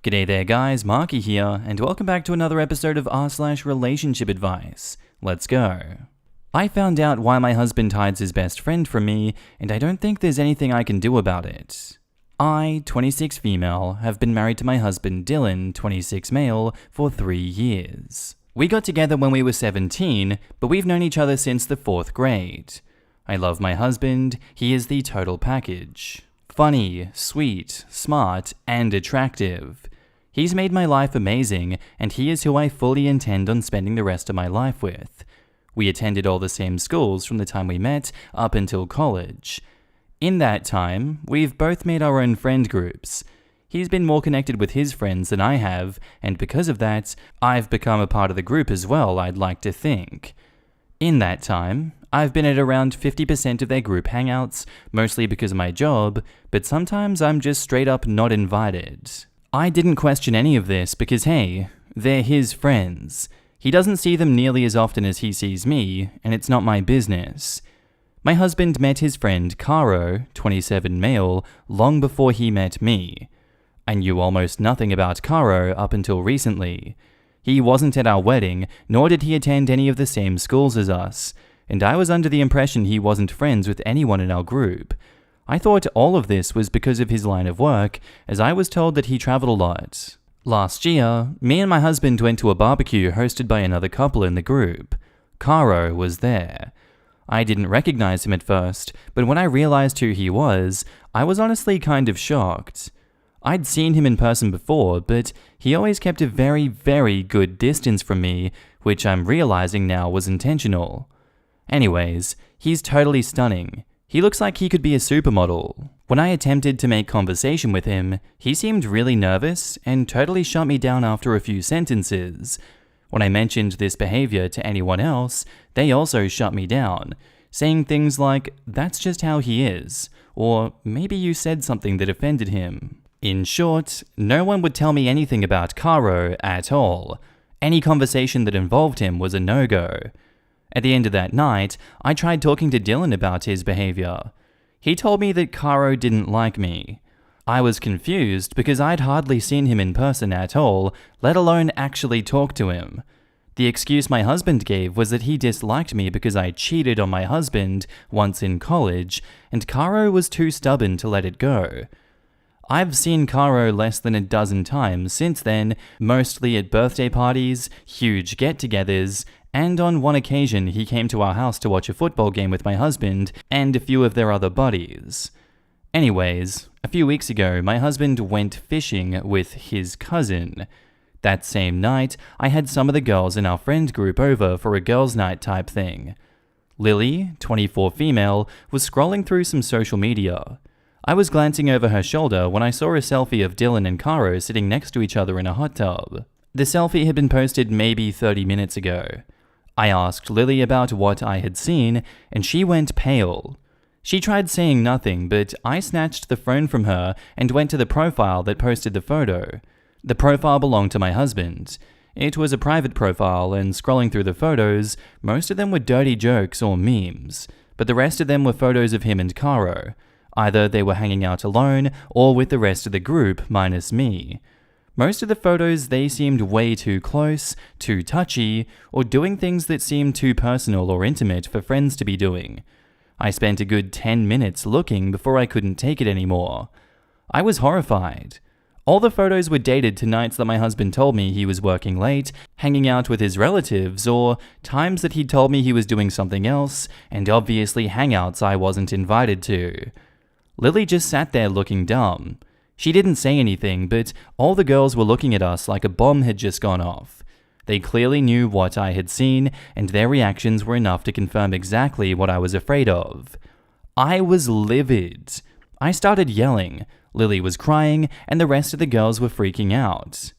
G'day there guys, Marky here, and welcome back to another episode of r/relationship advice. Let's go. I found out why my husband hides his best friend from me, and I don't think there's anything I can do about it. I, 26 female, have been married to my husband Dylan, 26 male, for 3 years. We got together when we were 17, but we've known each other since the 4th grade. I love my husband, he is the total package. Funny, sweet, smart, and attractive. He's made my life amazing, and he is who I fully intend on spending the rest of my life with. We attended all the same schools from the time we met up until college. In that time, we've both made our own friend groups. He's been more connected with his friends than I have, and because of that, I've become a part of the group as well, I'd like to think. In that time, I've been at around 50% of their group hangouts, mostly because of my job, but sometimes I'm just straight up not invited. I didn't question any of this because hey, they're his friends. He doesn't see them nearly as often as he sees me, and it's not my business. My husband met his friend Caro, 27 male, long before he met me. I knew almost nothing about Caro up until recently. He wasn't at our wedding, nor did he attend any of the same schools as us, and I was under the impression he wasn't friends with anyone in our group. I thought all of this was because of his line of work, as I was told that he traveled a lot. Last year, me and my husband went to a barbecue hosted by another couple in the group. Caro was there. I didn't recognize him at first, but when I realized who he was, I was honestly kind of shocked. I'd seen him in person before, but he always kept a very, very good distance from me, which I'm realizing now was intentional. Anyways, he's totally stunning. He looks like he could be a supermodel. When I attempted to make conversation with him, he seemed really nervous and totally shut me down after a few sentences. When I mentioned this behavior to anyone else, they also shut me down, saying things like, "That's just how he is," or "Maybe you said something that offended him." In short, no one would tell me anything about Caro at all. Any conversation that involved him was a no-go. At the end of that night, I tried talking to Dylan about his behavior. He told me that Caro didn't like me. I was confused because I'd hardly seen him in person at all, let alone actually talk to him. The excuse my husband gave was that he disliked me because I cheated on my husband once in college, and Caro was too stubborn to let it go. I've seen Caro less than a dozen times since then, mostly at birthday parties, huge get-togethers, and on one occasion he came to our house to watch a football game with my husband and a few of their other buddies. Anyways, a few weeks ago my husband went fishing with his cousin. That same night, I had some of the girls in our friend group over for a girls' night type thing. Lily, 24 female, was scrolling through some social media. I was glancing over her shoulder when I saw a selfie of Dylan and Caro sitting next to each other in a hot tub. The selfie had been posted maybe 30 minutes ago. I asked Lily about what I had seen, and she went pale. She tried saying nothing, but I snatched the phone from her and went to the profile that posted the photo. The profile belonged to my husband. It was a private profile, and scrolling through the photos, most of them were dirty jokes or memes, but the rest of them were photos of him and Caro. Either they were hanging out alone, or with the rest of the group, minus me. Most of the photos, they seemed way too close, too touchy, or doing things that seemed too personal or intimate for friends to be doing. I spent a good 10 minutes looking before I couldn't take it anymore. I was horrified. All the photos were dated to nights that my husband told me he was working late, hanging out with his relatives, or times that he'd told me he was doing something else, and obviously hangouts I wasn't invited to. Lily just sat there looking dumb. She didn't say anything, but all the girls were looking at us like a bomb had just gone off. They clearly knew what I had seen, and their reactions were enough to confirm exactly what I was afraid of. I was livid. I started yelling. Lily was crying, and the rest of the girls were freaking out.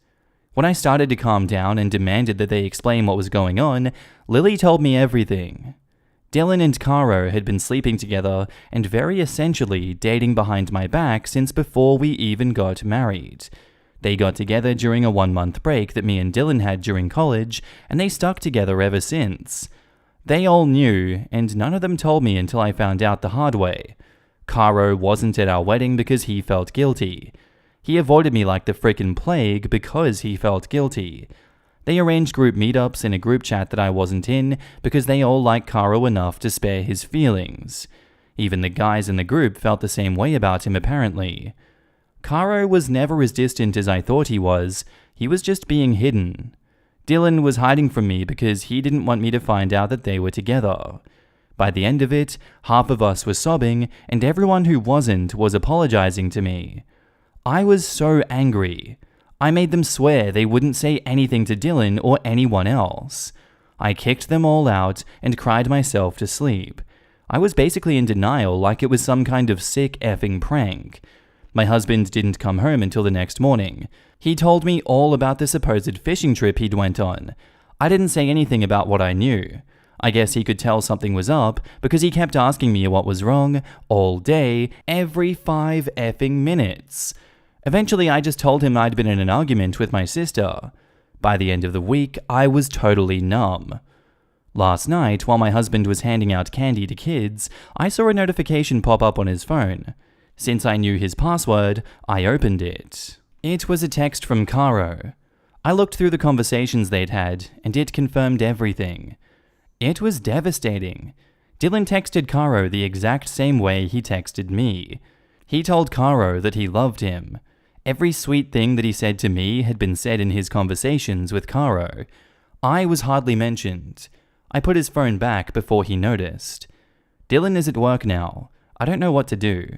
When I started to calm down and demanded that they explain what was going on, Lily told me everything. Dylan and Caro had been sleeping together and very essentially dating behind my back since before we even got married. They got together during a 1-month break that me and Dylan had during college, and they stuck together ever since. They all knew, and none of them told me until I found out the hard way. Caro wasn't at our wedding because he felt guilty. He avoided me like the frickin' plague because he felt guilty. They arranged group meetups in a group chat that I wasn't in because they all liked Caro enough to spare his feelings. Even the guys in the group felt the same way about him apparently. Caro was never as distant as I thought he was just being hidden. Dylan was hiding from me because he didn't want me to find out that they were together. By the end of it, half of us were sobbing and everyone who wasn't was apologizing to me. I was so angry. I made them swear they wouldn't say anything to Dylan or anyone else. I kicked them all out and cried myself to sleep. I was basically in denial like it was some kind of sick effing prank. My husband didn't come home until the next morning. He told me all about the supposed fishing trip he'd went on. I didn't say anything about what I knew. I guess he could tell something was up because he kept asking me what was wrong all day, every 5 effing minutes. Eventually, I just told him I'd been in an argument with my sister. By the end of the week, I was totally numb. Last night, while my husband was handing out candy to kids, I saw a notification pop up on his phone. Since I knew his password, I opened it. It was a text from Caro. I looked through the conversations they'd had, and it confirmed everything. It was devastating. Dylan texted Caro the exact same way he texted me. He told Caro that he loved him. Every sweet thing that he said to me had been said in his conversations with Caro. I was hardly mentioned. I put his phone back before he noticed. Dylan is at work now. I don't know what to do.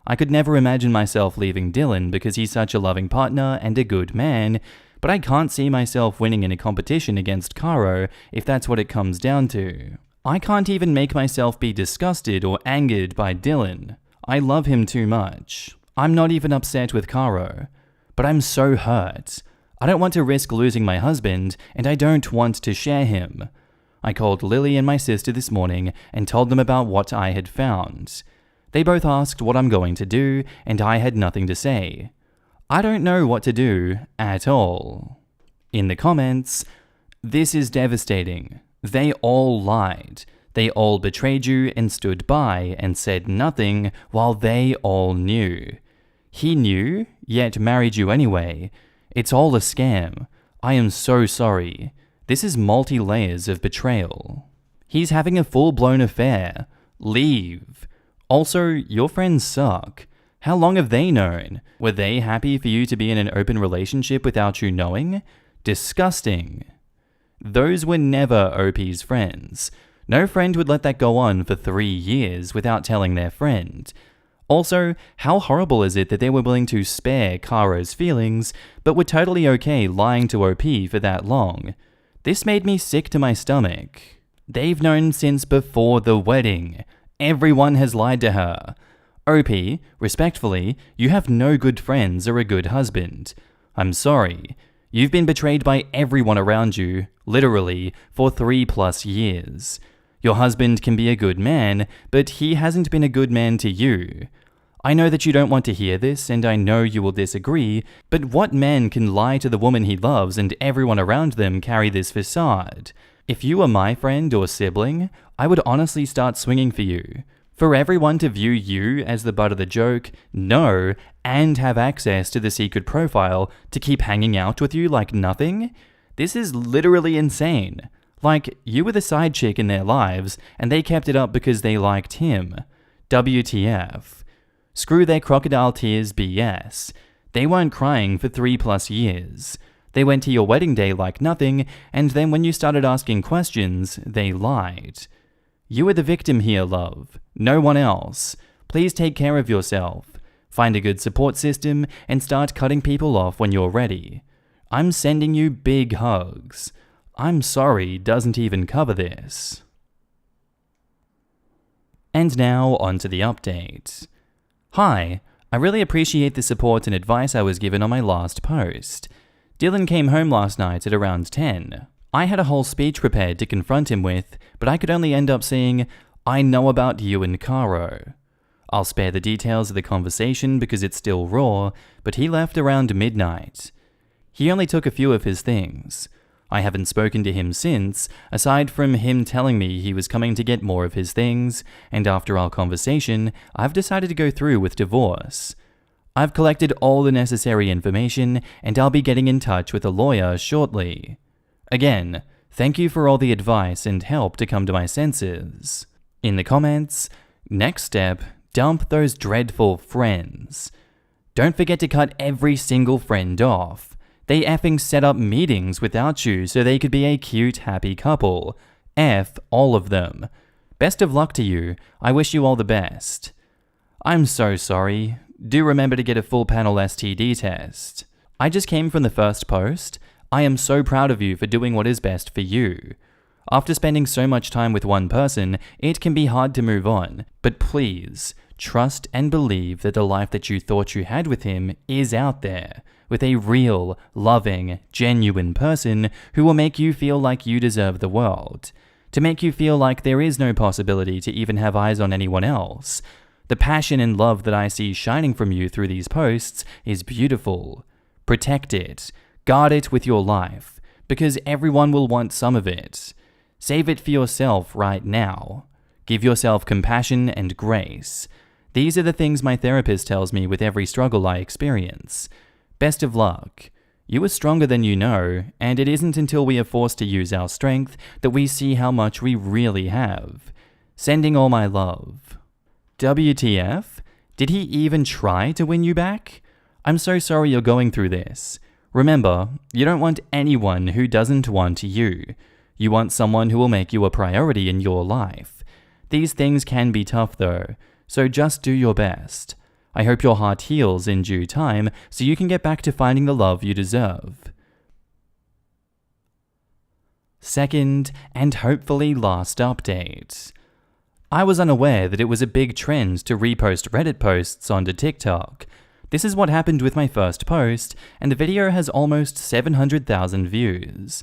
I could never imagine myself leaving Dylan because he's such a loving partner and a good man, but I can't see myself winning in a competition against Caro if that's what it comes down to. I can't even make myself be disgusted or angered by Dylan. I love him too much. I'm not even upset with Caro, but I'm so hurt. I don't want to risk losing my husband, and I don't want to share him. I called Lily and my sister this morning and told them about what I had found. They both asked what I'm going to do, and I had nothing to say. I don't know what to do at all. In the comments, this is devastating. They all lied. They all betrayed you and stood by and said nothing while they all knew. He knew, yet married you anyway. It's all a scam. I am so sorry. This is multi-layers of betrayal. He's having a full-blown affair. Leave. Also, your friends suck. How long have they known? Were they happy for you to be in an open relationship without you knowing? Disgusting. Those were never OP's friends. No friend would let that go on for 3 years without telling their friend. Also, how horrible is it that they were willing to spare Caro's feelings, but were totally okay lying to OP for that long? This made me sick to my stomach. They've known since before the wedding. Everyone has lied to her. OP, respectfully, you have no good friends or a good husband. I'm sorry. You've been betrayed by everyone around you, literally, for 3+ years. Your husband can be a good man, but he hasn't been a good man to you. I know that you don't want to hear this, and I know you will disagree, but what man can lie to the woman he loves and everyone around them carry this facade? If you were my friend or sibling, I would honestly start swinging for you. For everyone to view you as the butt of the joke, no, and have access to the secret profile to keep hanging out with you like nothing? This is literally insane. Like, you were the side chick in their lives, and they kept it up because they liked him. WTF. Screw their crocodile tears BS. They weren't crying for 3+ years. They went to your wedding day like nothing, and then when you started asking questions, they lied. You are the victim here, love. No one else. Please take care of yourself. Find a good support system and start cutting people off when you're ready. I'm sending you big hugs. I'm sorry doesn't even cover this. And now on to the update. Hi, I really appreciate the support and advice I was given on my last post. Dylan came home last night at around 10. I had a whole speech prepared to confront him with, but I could only end up saying, I know about you and Caro. I'll spare the details of the conversation because it's still raw, but he left around midnight. He only took a few of his things. I haven't spoken to him since, aside from him telling me he was coming to get more of his things, and after our conversation, I've decided to go through with divorce. I've collected all the necessary information and I'll be getting in touch with a lawyer shortly. Again, thank you for all the advice and help to come to my senses. In the comments, next step, dump those dreadful friends. Don't forget to cut every single friend off. They effing set up meetings without you so they could be a cute, happy couple. F all of them. Best of luck to you. I wish you all the best. I'm so sorry. Do remember to get a full panel STD test. I just came from the first post. I am so proud of you for doing what is best for you. After spending so much time with one person, it can be hard to move on. But please, trust and believe that the life that you thought you had with him is out there, with a real, loving, genuine person who will make you feel like you deserve the world. To make you feel like there is no possibility to even have eyes on anyone else. The passion and love that I see shining from you through these posts is beautiful. Protect it. Guard it with your life, because everyone will want some of it. Save it for yourself right now. Give yourself compassion and grace. These are the things my therapist tells me with every struggle I experience. Best of luck. You are stronger than you know, and it isn't until we are forced to use our strength that we see how much we really have. Sending all my love. WTF? Did he even try to win you back? I'm so sorry you're going through this. Remember, you don't want anyone who doesn't want you. You want someone who will make you a priority in your life. These things can be tough though, so just do your best. I hope your heart heals in due time so you can get back to finding the love you deserve. Second, and hopefully last update. I was unaware that it was a big trend to repost Reddit posts onto TikTok. This is what happened with my first post, and the video has almost 700,000 views.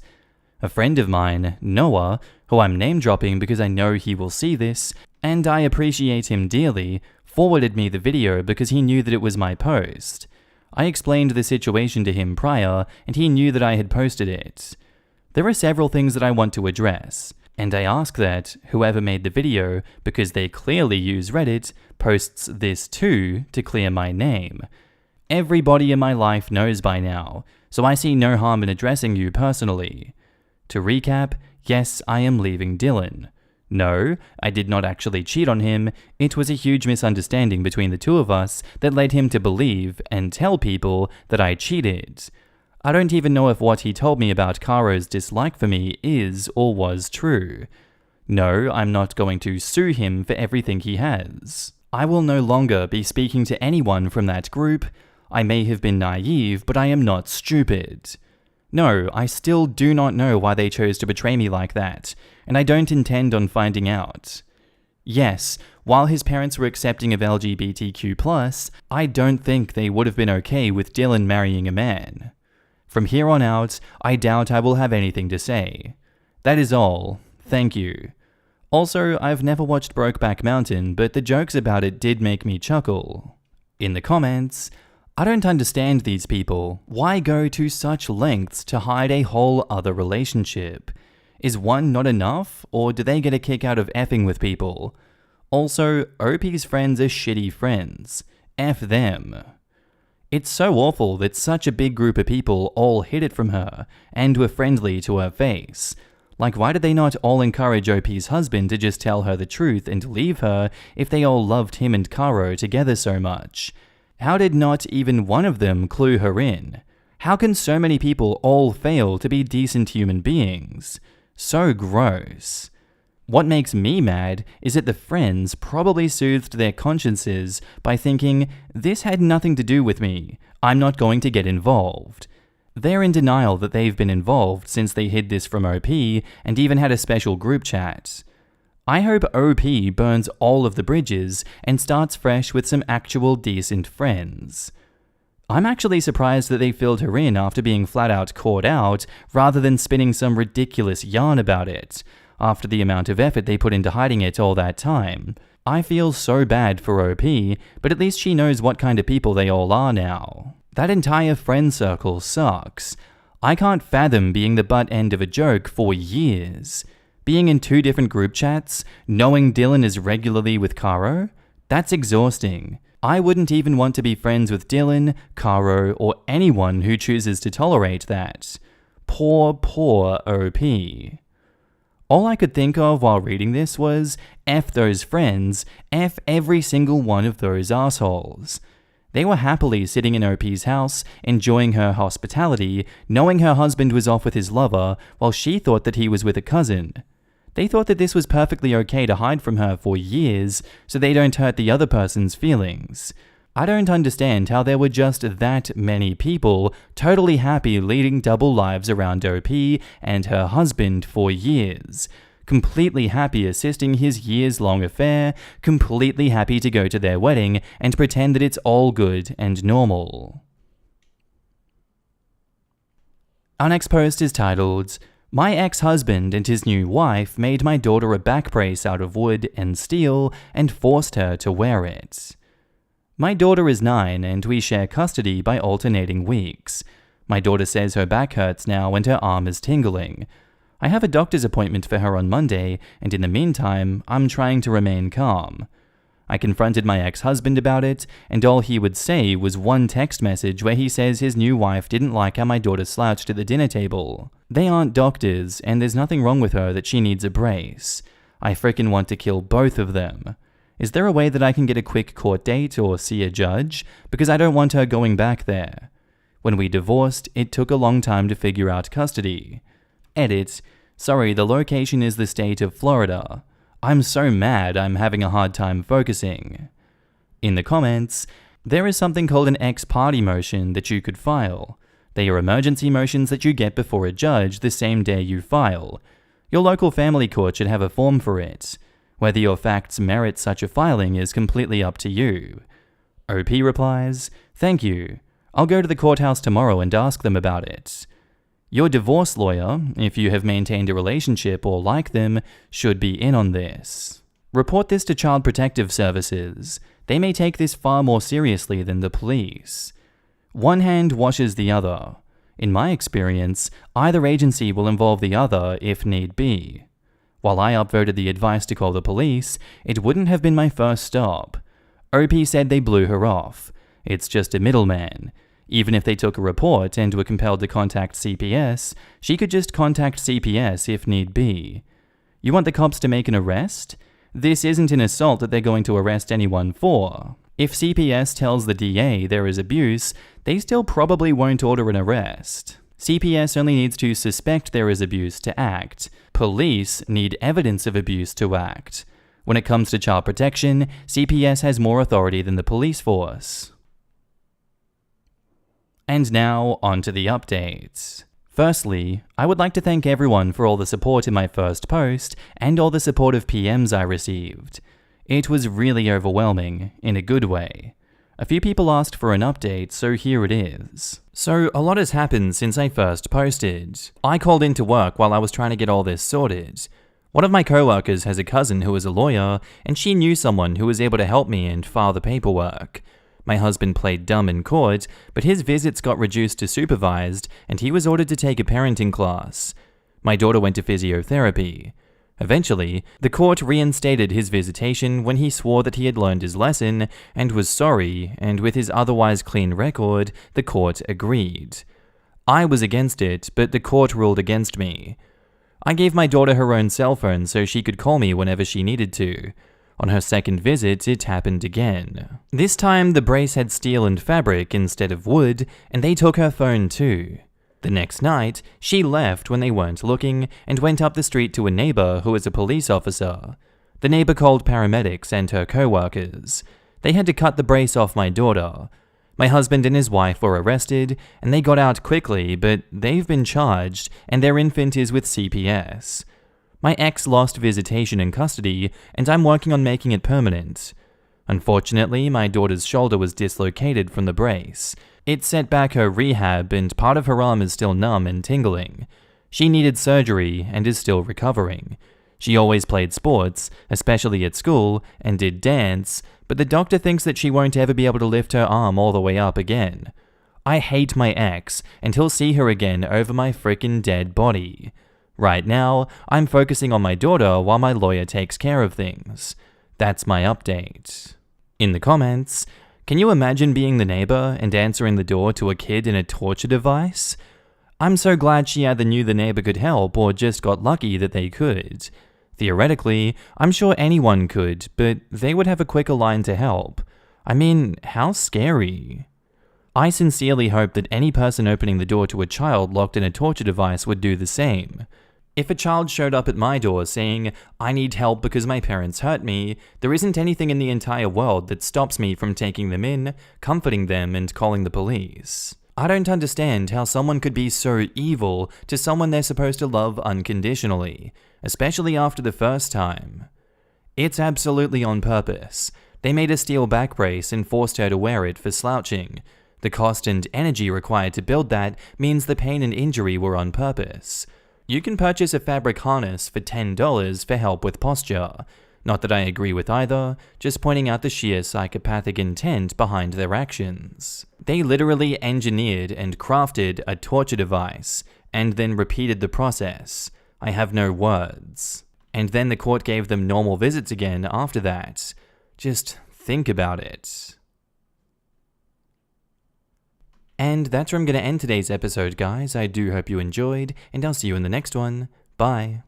A friend of mine, Noah, who I'm name dropping because I know he will see this, and I appreciate him dearly, forwarded me the video because he knew that it was my post. I explained the situation to him prior, and he knew that I had posted it. There are several things that I want to address, and I ask that whoever made the video, because they clearly use Reddit, posts this too to clear my name. Everybody in my life knows by now, so I see no harm in addressing you personally. To recap, yes, I am leaving Dylan. No, I did not actually cheat on him. It was a huge misunderstanding between the two of us that led him to believe and tell people that I cheated. I don't even know if what he told me about Caro's dislike for me is or was true. No, I'm not going to sue him for everything he has. I will no longer be speaking to anyone from that group. I may have been naive, but I am not stupid. No, I still do not know why they chose to betray me like that, and I don't intend on finding out. Yes, while his parents were accepting of LGBTQ+, I don't think they would have been okay with Dylan marrying a man. From here on out, I doubt I will have anything to say. That is all. Thank you. Also, I've never watched Brokeback Mountain, but the jokes about it did make me chuckle. In the comments, I don't understand these people. Why go to such lengths to hide a whole other relationship? Is one not enough, or do they get a kick out of effing with people? Also, OP's friends are shitty friends. F them. It's so awful that such a big group of people all hid it from her, and were friendly to her face. Like, why did they not all encourage OP's husband to just tell her the truth and leave her if they all loved him and Caro together so much? How did not even one of them clue her in? How can so many people all fail to be decent human beings? So gross. What makes me mad is that the friends probably soothed their consciences by thinking, this had nothing to do with me, I'm not going to get involved. They're in denial that they've been involved since they hid this from OP and even had a special group chat. I hope OP burns all of the bridges and starts fresh with some actual decent friends. I'm actually surprised that they filled her in after being flat out caught out rather than spinning some ridiculous yarn about it, after the amount of effort they put into hiding it all that time. I feel so bad for OP, but at least she knows what kind of people they all are now. That entire friend circle sucks. I can't fathom being the butt end of a joke for years. Being in 2 different group chats, knowing Dylan is regularly with Caro? That's exhausting. I wouldn't even want to be friends with Dylan, Caro, or anyone who chooses to tolerate that. Poor OP. All I could think of while reading this was, F those friends, F every single one of those assholes. They were happily sitting in OP's house, enjoying her hospitality, knowing her husband was off with his lover, while she thought that he was with a cousin. They thought that this was perfectly okay to hide from her for years, so they don't hurt the other person's feelings. I don't understand how there were just that many people totally happy leading double lives around OP and her husband for years. Completely happy assisting his years-long affair, completely happy to go to their wedding and pretend that it's all good and normal. Our next post is titled, "My ex-husband and his new wife made my daughter a back brace out of wood and steel and forced her to wear it. My daughter is 9 and we share custody by alternating weeks. My daughter says her back hurts now and her arm is tingling. I have a doctor's appointment for her on Monday, and in the meantime, I'm trying to remain calm. I confronted my ex-husband about it, and all he would say was one text message where he says his new wife didn't like how my daughter slouched at the dinner table. They aren't doctors, and there's nothing wrong with her that she needs a brace. I frickin' want to kill both of them. Is there a way that I can get a quick court date or see a judge? Because I don't want her going back there. When we divorced, it took a long time to figure out custody. Edit. Sorry, the location is the state of Florida. I'm so mad I'm having a hard time focusing." In the comments, there is something called an ex-parte motion that you could file. They are emergency motions that you get before a judge the same day you file. Your local family court should have a form for it. Whether your facts merit such a filing is completely up to you. OP replies, "Thank you. I'll go to the courthouse tomorrow and ask them about it." Your divorce lawyer, if you have maintained a relationship or like them, should be in on this. Report this to Child Protective Services. They may take this far more seriously than the police. One hand washes the other. In my experience, either agency will involve the other if need be. While I upvoted the advice to call the police, it wouldn't have been my first stop. OP said they blew her off. It's just a middleman. Even if they took a report and were compelled to contact CPS, she could just contact CPS if need be. You want the cops to make an arrest? This isn't an assault that they're going to arrest anyone for. If CPS tells the DA there is abuse, they still probably won't order an arrest. CPS only needs to suspect there is abuse to act. Police need evidence of abuse to act. When it comes to child protection, CPS has more authority than the police force. And now, on to the updates. Firstly, I would like to thank everyone for all the support in my first post and all the supportive PMs I received. It was really overwhelming, in a good way. A few people asked for an update, so here it is. So, a lot has happened since I first posted. I called into work while I was trying to get all this sorted. One of my coworkers has a cousin who is a lawyer, and she knew someone who was able to help me and file the paperwork. My husband played dumb in court, but his visits got reduced to supervised, and he was ordered to take a parenting class. My daughter went to physiotherapy. Eventually, the court reinstated his visitation when he swore that he had learned his lesson and was sorry, and with his otherwise clean record, the court agreed. I was against it, but the court ruled against me. I gave my daughter her own cell phone so she could call me whenever she needed to. On her second visit, it happened again. This time, the brace had steel and fabric instead of wood, and they took her phone too. The next night, she left when they weren't looking and went up the street to a neighbor who was a police officer. The neighbor called paramedics and her co-workers. They had to cut the brace off my daughter. My husband and his wife were arrested, and they got out quickly, but they've been charged, and their infant is with CPS. My ex lost visitation and custody, and I'm working on making it permanent. Unfortunately, my daughter's shoulder was dislocated from the brace. It set back her rehab, and part of her arm is still numb and tingling. She needed surgery and is still recovering. She always played sports, especially at school, and did dance, but the doctor thinks that she won't ever be able to lift her arm all the way up again. I hate my ex, and he'll see her again over my frickin' dead body. Right now, I'm focusing on my daughter while my lawyer takes care of things. That's my update. In the comments, can you imagine being the neighbor and answering the door to a kid in a torture device? I'm so glad she either knew the neighbor could help or just got lucky that they could. Theoretically, I'm sure anyone could, but they would have a quicker line to help. I mean, how scary. I sincerely hope that any person opening the door to a child locked in a torture device would do the same. If a child showed up at my door saying, "I need help because my parents hurt me," there isn't anything in the entire world that stops me from taking them in, comforting them, and calling the police. I don't understand how someone could be so evil to someone they're supposed to love unconditionally, especially after the first time. It's absolutely on purpose. They made a steel back brace and forced her to wear it for slouching. The cost and energy required to build that means the pain and injury were on purpose. You can purchase a fabric harness for $10 for help with posture. Not that I agree with either, just pointing out the sheer psychopathic intent behind their actions. They literally engineered and crafted a torture device, and then repeated the process. I have no words. And then the court gave them normal visits again after that. Just think about it. And that's where I'm going to end today's episode, guys. I do hope you enjoyed, and I'll see you in the next one. Bye.